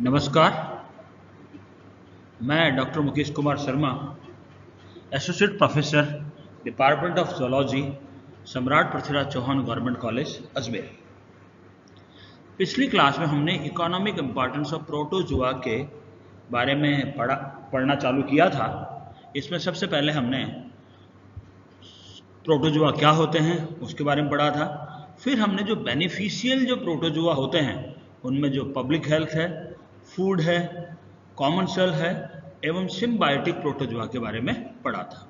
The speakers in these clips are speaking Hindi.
नमस्कार। मैं doctor Mukesh Kumar Sharma, associate professor, department of zoology, सम्राट पृथ्वीराज चौहान गवर्नमेंट कॉलेज, अजमेर। पिछली क्लास में हमने इकोनॉमिक इम्पॉर्टेंस ऑफ प्रोटोजुआ के बारे में पढ़ना चालू किया था। इसमें सबसे पहले हमने प्रोटोजुआ क्या होते हैं उसके बारे में पढ़ा था। फिर हमने जो बेनिफिशियल जो प्रोटोजुआ होते हैं उनमें जो पब्लिक हेल्थ है, फूड है, कॉमन सेल है एवं सिम्बायोटिक प्रोटोजुआ के बारे में पढ़ा था।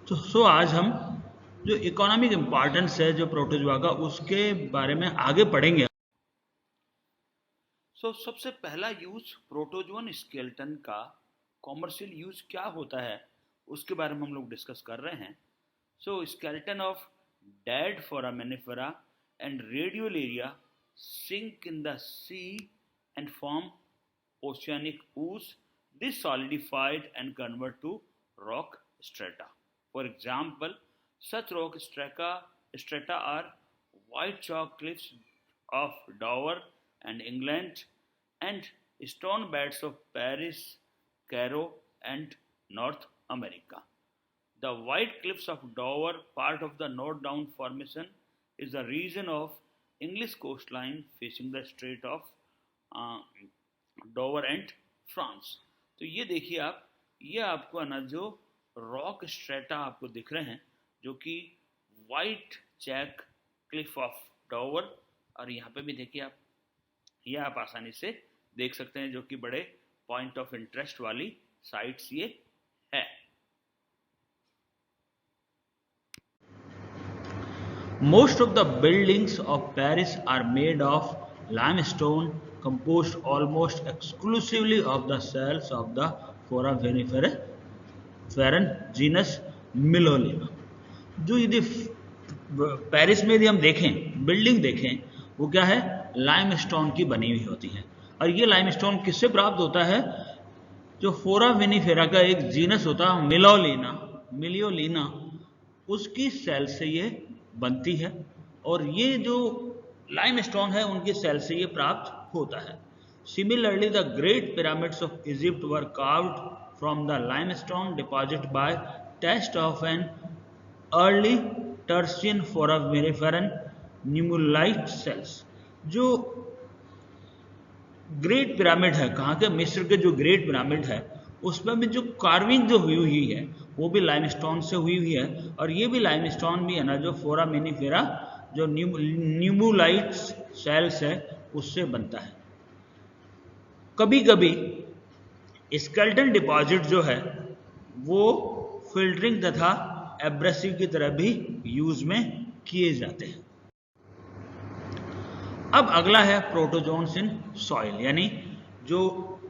तो आज हम जो इकोनॉमिक इम्पॉर्टेंस है जो प्रोटोजुआ का उसके बारे में आगे पढ़ेंगे। सबसे पहला यूज प्रोटोजुअन स्केलेटन का कॉमर्शियल यूज क्या होता है उसके बारे में हम लोग डिस्कस कर रहे हैं। Skeleton of dead foraminifera and radiolaria sink in the sea and form oceanic ooze. This solidified and convert to rock strata. For example, such rock strata are white chalk cliffs of Dover and England and stone beds of Paris, Cairo and North America. The white cliffs of Dover, part of the North Down Formation, is the region of English coastline facing the Strait of Dover and France. तो ये देखिए आप, ये आपको ना जो रॉक स्ट्रेटा आपको दिख रहे हैं जो कि white chalk cliff of Dover, और यहाँ पे भी देखिए आप, ये आप आसानी से देख सकते हैं जो कि बड़े पॉइंट ऑफ इंटरेस्ट वाली साइट्स ये है। Most of the buildings of Paris are made of limestone composed almost exclusively of the cells of the foraminifera genus Millolina। जो यदि पेरिस में यदि हम देखें, बिल्डिंग देखें, वो क्या है, लाइमस्टोन की बनी हुई होती है। और ये लाइमस्टोन किससे प्राप्त होता है, जो फोरामिनिफेरा का एक जीनस होता है मिलियोलिना, उसकी सेल से ये बनती है। और ये जो लाइमस्टोन है उनकी सेल से ये प्राप्त होता है। Similarly the great pyramids of Egypt were carved from the limestone deposit by test of an early tertian foraminiferan nummulite cells. जो ग्रेट पिरामिड है, कहाँ के, मिस्र के जो ग्रेट पिरामिड है, उसमें भी जो कार्विंग जो हुई है वो भी लाइमस्टोन से हुई हुई है। और ये भी लाइमस्टोन भी है ना जो फोरामिनिफेरा जो न्यूमुलाइट सेल्स है उससे बनता है। कभी कभी स्केलेटन डिपॉजिट जो है वो फिल्टरिंग तथा एब्रेसिव की तरह भी यूज में किए जाते हैं। अब अगला है प्रोटोजोन्स इन सॉइल, यानी जो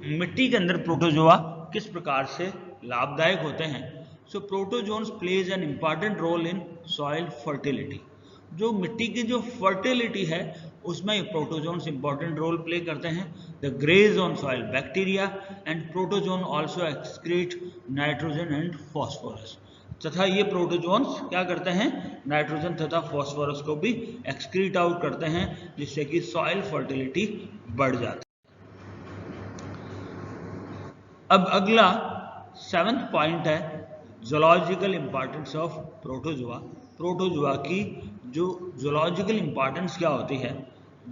मिट्टी के अंदर प्रोटोजोआ किस प्रकार से लाभदायक होते हैं। Protozoans plays an important role in soil fertility. जो मिट्टी की जो फर्टिलिटी है उसमें प्रोटोजोन्स इंपॉर्टेंट रोल प्ले करते हैं। The graze on soil bacteria and protozoan also excrete nitrogen and phosphorus. तथा ये प्रोटोजोन्स क्या करते हैं, नाइट्रोजन तथा फॉस्फोरस को भी एक्सक्रीट आउट करते हैं, जिससे कि सॉइल फर्टिलिटी बढ़ जाती है। अब अगला 7th पॉइंट है zoological importance of protozoa. Protozoa की जो जोलॉजिकल इंपॉर्टेंस क्या होती है।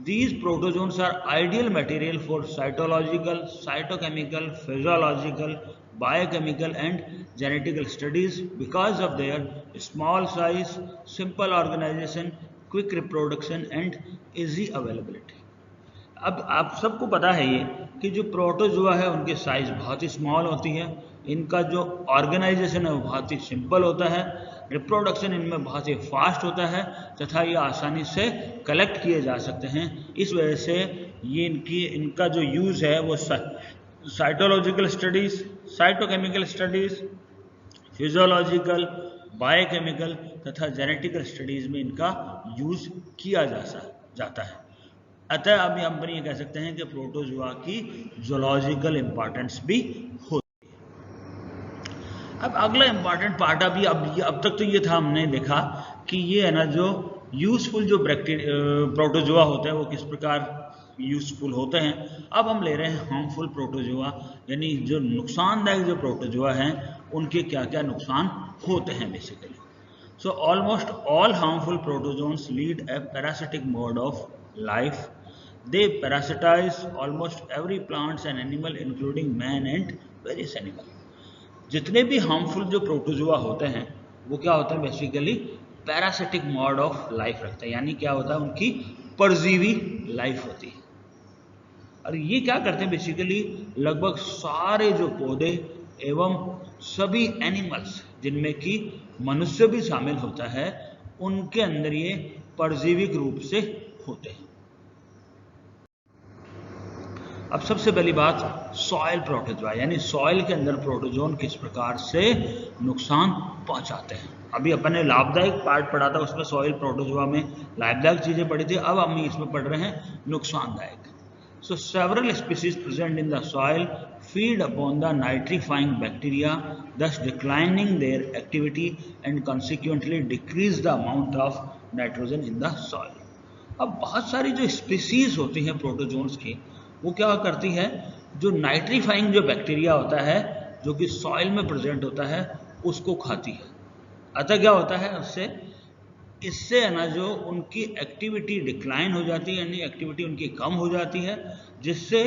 These protozoans are ideal material for cytological, cytochemical, physiological, biochemical and genetical studies because of their small size, simple organization, quick reproduction and easy availability। अब आप सबको पता है ये कि जो प्रोटोजुआ है उनकी साइज बहुत ही स्मॉल होती है, इनका जो ऑर्गेनाइजेशन है वो बहुत ही सिंपल होता है, रिप्रोडक्शन इनमें बहुत ही फास्ट होता है तथा ये आसानी से कलेक्ट किए जा सकते हैं। इस वजह से ये इनका जो यूज़ है वो cytological studies, cytochemical studies, physiological, biochemical तथा जेनेटिकल स्टडीज़ में इनका यूज़ किया जाता है। अतः अब हम ये कह सकते हैं कि प्रोटोजुआ की जोलॉजिकल इंपॉर्टेंस भी होती है। अब अगला इंपॉर्टेंट पार्ट अब तक तो ये था, हमने देखा कि ये है ना जो यूजफुल जो प्रोटोजोआ होते हैं वो किस प्रकार यूजफुल होते हैं। अब हम ले रहे हैं हार्मफुल प्रोटोजोआ, यानी जो नुकसानदायक जो प्रोटोजोआ हैं उनके क्या क्या नुकसान होते हैं basically. So almost all harmful protozoans lead A parasitic mode of life. They parasitise almost every plants and animal including man and various animal. जितने भी हार्मफुल जो प्रोटोजोआ होते हैं वो क्या होते हैं basically parasitic mode of life रखते हैं, यानी क्या होता है उनकी परजीवी लाइफ होती है। और ये क्या करते हैं बेसिकली लगभग सारे जो पौधे एवं सभी एनिमल्स जिनमें कि मनुष्य भी शामिल होता है उनके अंदर ये परजीविक रूप से होते हैं। अब सबसे पहली बात सॉइल प्रोटोजोआ, यानी सॉइल के अंदर प्रोटोजोन किस प्रकार से नुकसान पहुंचाते हैं। अभी अपन ने लाभदायक पार्ट पढ़ा था, उसमें सॉइल प्रोटोजोआ में लाभदायक चीजें पढ़ी थी, अब हम इसमें पढ़ रहे हैं नुकसानदायक। So several species present in the soil feed upon the nitrifying bacteria, thus declining their activity and consequently decrease the amount of nitrogen in the soil. अब बहुत सारी जो स्पीसीज होती हैं प्रोटोजोन्स की वो क्या करती है, जो नाइट्रीफाइंग जो बैक्टीरिया होता है जो कि सॉइल में प्रेजेंट होता है उसको खाती है। अतः क्या होता है इससे है ना जो उनकी एक्टिविटी डिक्लाइन हो जाती है, यानी एक्टिविटी उनकी कम हो जाती है, जिससे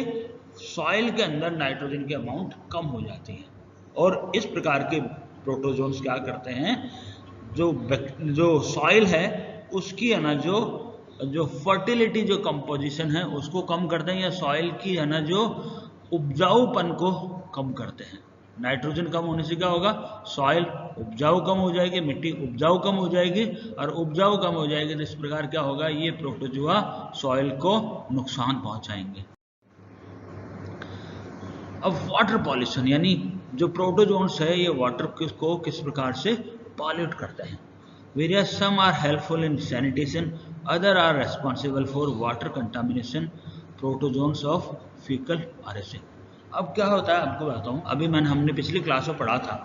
सॉइल के अंदर नाइट्रोजन की अमाउंट कम हो जाती है। और इस प्रकार के प्रोटोजोन्स क्या करते हैं, जो सॉइल है उसकी है ना जो फर्टिलिटी जो कंपोजिशन है उसको कम करते हैं, या सॉइल की है ना जो उपजाऊपन को कम करते हैं। नाइट्रोजन कम होने से क्या होगा, सॉइल उपजाऊ कम हो जाएगी, मिट्टी उपजाऊ कम हो जाएगी, और उपजाऊ कम हो जाएगी तो इस प्रकार क्या होगा, ये प्रोटोजोआ सॉइल को नुकसान पहुंचाएंगे। अब वाटर पॉल्यूशन, यानी जो प्रोटोजोन्स है ये वाटर को किस प्रकार से पॉल्यूट करते हैं। Various some are helpful in sanitation, other are responsible for water contamination, protozoans of faecal origin. अब क्या होता है आपको बताता हूँ, अभी हमने पिछली क्लास में पढ़ा था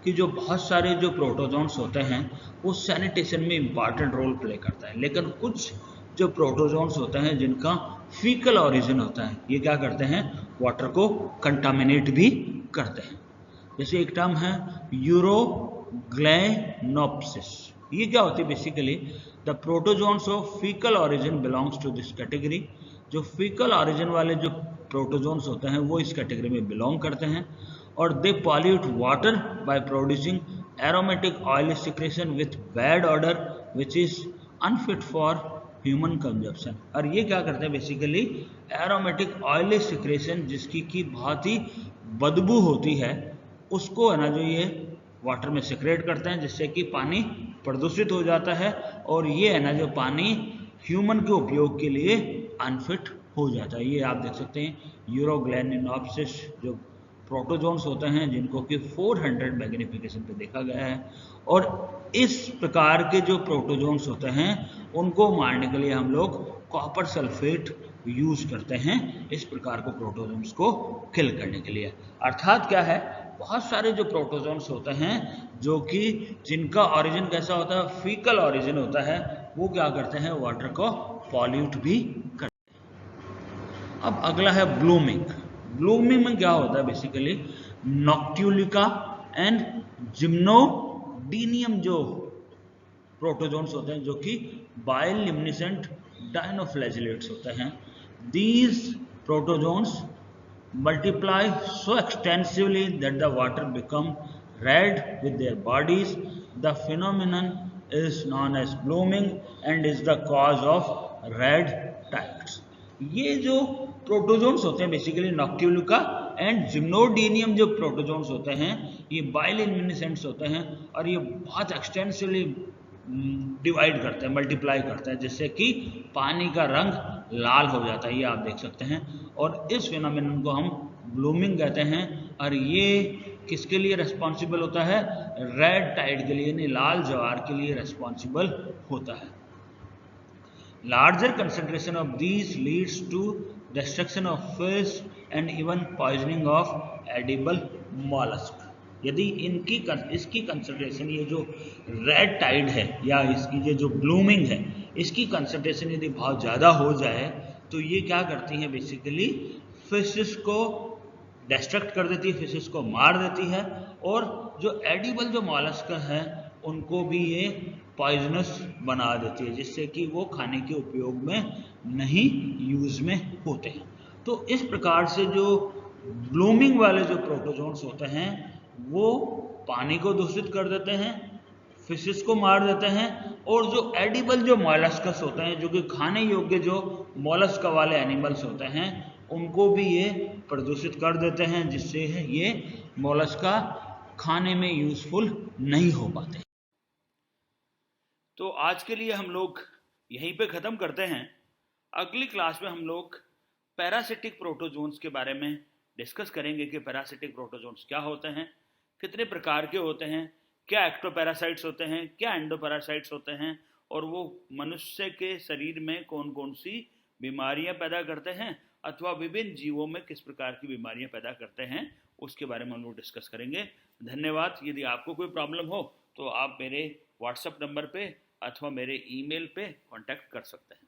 कि जो बहुत सारे जो प्रोटोजोन्स होते हैं वो सैनिटेशन में इम्पॉर्टेंट रोल प्ले करता है, लेकिन कुछ जो प्रोटोजोन्स होते हैं जिनका फीकल ऑरिजिन होता है ये क्या करते हैं, वाटर को कंटामिनेट भी करते हैं। जैसे एक टर्म है यूरोग्लैनोप्सिस। ये क्या होती है basically, the protozoans of faecal origin belongs to this category. जो फीकल ऑरिजिन वाले जो प्रोटोजोन्स होते हैं वो इस कैटेगरी में बिलोंग करते हैं, और they pollute water by producing aromatic oily secretion with bad order which is unfit for human consumption. और ये क्या करते हैं बेसिकली, एरोमेटिक ऑयली सिक्रेशन जिसकी की बहुत ही बदबू होती है उसको है ना जो ये वाटर में सिक्रेट करते हैं, जिससे कि पानी प्रदूषित हो जाता है, और ये है ना जो पानी ह्यूमन के उपयोग के लिए अनफिट हो जाता है। ये आप देख सकते हैं यूरोग्लैनोप्सिस जो प्रोटोजोन्स होते हैं जिनको कि 400 मैग्नीफिकेशन पे देखा गया है, और इस प्रकार के जो प्रोटोजोन्स होते हैं उनको मारने के लिए हम लोग कॉपर सल्फेट यूज करते हैं, इस प्रकार के प्रोटोजोन्स को किल करने के लिए। अर्थात क्या है, बहुत सारे जो प्रोटोजोन्स होते हैं जो कि जिनका ऑरिजिन कैसा होता है, फीकल ऑरिजिन होता है, वो क्या करते हैं, वाटर को पॉल्यूट भी करते हैं। अब अगला है ब्लूमिंग। ब्लूमिंग में क्या होता है बेसिकली, नॉक्ट्यूलिका एंड जिम्नोडीनियम जो प्रोटोजोन्स होते हैं जो कि बायोल्यूमिनेसेंट डायनोफ्लैजिलेट्स होते हैं, these protozoans multiply so extensively that the water become red with their bodies. The phenomenon is known as blooming and is the cause of red tides. ये जो प्रोटोजोन्स होते हैं बेसिकली नॉक्ट्यूलिका एंड जिम्नोडीनियम जो प्रोटोजोन्स होते हैं ये बायोल्यूमिनेसेंट्स होते हैं, और ये बहुत एक्सटेंसिवली डिवाइड करते हैं, मल्टीप्लाई करते हैं, जिससे कि पानी का रंग लाल हो जाता है, ये आप देख सकते हैं। और इस फिनोमेनन को हम ब्लूमिंग कहते हैं, और ये किसके लिए रेस्पॉन्सिबल होता है, रेड टाइड के लिए, यानी लाल ज्वार के लिए रेस्पॉन्सिबल होता है। Larger concentration of these leads to destruction of fish and even poisoning of edible mollusc. यदि इसकी कंसंट्रेशन, ये जो रेड टाइड है या इसकी ये जो ब्लूमिंग है, इसकी कंसंट्रेशन यदि बहुत ज़्यादा हो जाए तो ये क्या करती हैं, बेसिकली फिशेस को डिस्ट्रक्ट कर देती है, फिशेस को मार देती है, और जो एडिबल जो मॉलस्क हैं उनको भी ये पॉइजनस बना देती है, जिससे कि वो खाने के उपयोग में नहीं, यूज में होते हैं। तो इस प्रकार से जो ब्लूमिंग वाले जो प्रोटोजोन्स होते हैं वो पानी को दूषित कर देते हैं, फिशेस को मार देते हैं, और जो एडिबल जो मॉलस्कस होते हैं, जो कि खाने योग्य जो मॉलस्क वाले एनिमल्स होते हैं, उनको भी ये प्रदूषित कर देते हैं, जिससे ये मॉलस्का खाने में यूजफुल नहीं हो पाते। तो आज के लिए हम लोग यहीं पे ख़त्म करते हैं। अगली क्लास में हम लोग पैरासिटिक प्रोटोजोन्स के बारे में डिस्कस करेंगे कि पैरासिटिक प्रोटोजोन्स क्या होते हैं, कितने प्रकार के होते हैं, क्या एक्टोपैरासाइट्स होते हैं, क्या एंडोपैरासाइट्स होते हैं, और वो मनुष्य के शरीर में कौन कौन सी बीमारियां पैदा करते हैं अथवा विभिन्न जीवों में किस प्रकार की बीमारियां पैदा करते हैं, उसके बारे में हम लोग डिस्कस करेंगे। धन्यवाद। यदि आपको कोई प्रॉब्लम हो तो आप मेरे व्हाट्सएप नंबर पे अथवा मेरे ईमेल पे कांटेक्ट कर सकते हैं।